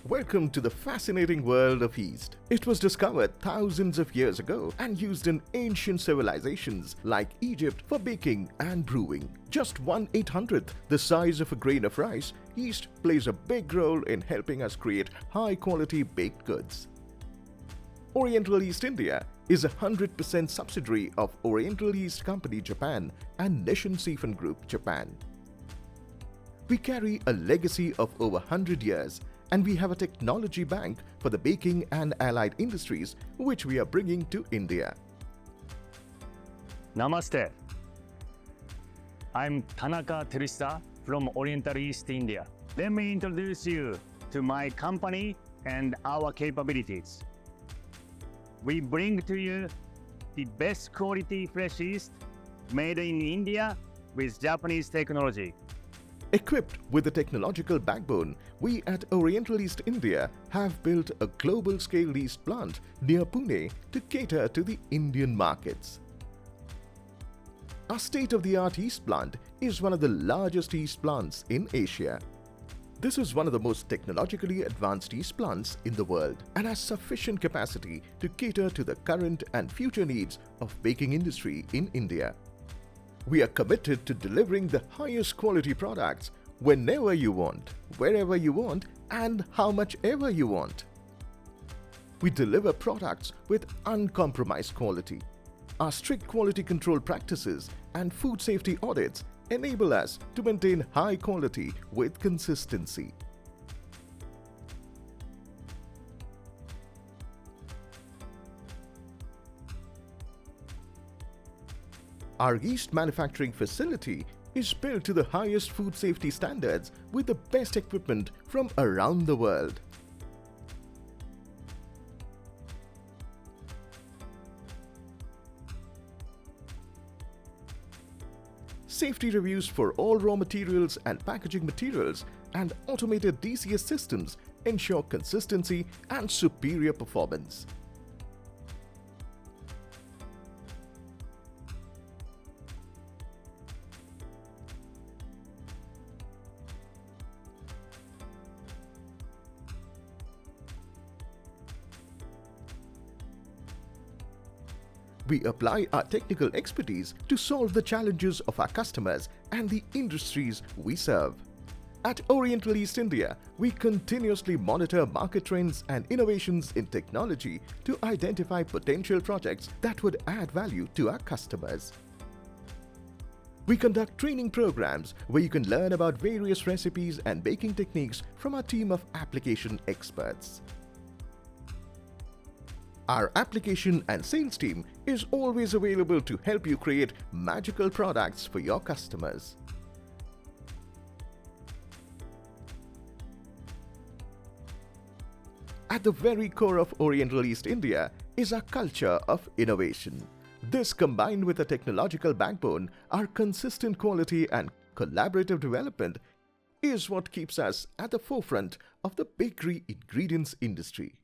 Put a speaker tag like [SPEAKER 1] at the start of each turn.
[SPEAKER 1] Welcome to the fascinating world of yeast. It was discovered thousands of years ago and used in ancient civilizations like Egypt for baking and brewing. Just 1/800th the size of a grain of rice, yeast plays a big role in helping us create high-quality baked goods. Oriental Yeast India is a 100% subsidiary of Oriental Yeast Company Japan and Nisshin Seifun Group Japan. We carry a legacy of over 100 years and we have a technology bank for the baking and allied industries which we are bringing to India.
[SPEAKER 2] Namaste. I'm Tanaka Teresa from Oriental Yeast India. Let me introduce you to my company and our capabilities. We bring to you the best quality fresh yeast made in India with Japanese technology.
[SPEAKER 1] Equipped with a technological backbone, we at Oriental Yeast India have built a global-scale yeast plant near Pune to cater to the Indian markets. Our state-of-the-art yeast plant is one of the largest yeast plants in Asia. This is one of the most technologically advanced yeast plants in the world and has sufficient capacity to cater to the current and future needs of baking industry in India. We are committed to delivering the highest quality products whenever you want, wherever you want, and how much ever you want. We deliver products with uncompromised quality. Our strict quality control practices and food safety audits enable us to maintain high quality with consistency. Our yeast manufacturing facility is built to the highest food safety standards with the best equipment from around the world. Safety reviews for all raw materials and packaging materials and automated DCS systems ensure consistency and superior performance. We apply our technical expertise to solve the challenges of our customers and the industries we serve. At Oriental Yeast India, we continuously monitor market trends and innovations in technology to identify potential projects that would add value to our customers. We conduct training programs where you can learn about various recipes and baking techniques from our team of application experts. Our application and sales team is always available to help you create magical products for your customers. At the very core of Oriental Yeast India is our culture of innovation. This, combined with a technological backbone, our consistent quality and collaborative development is what keeps us at the forefront of the bakery ingredients industry.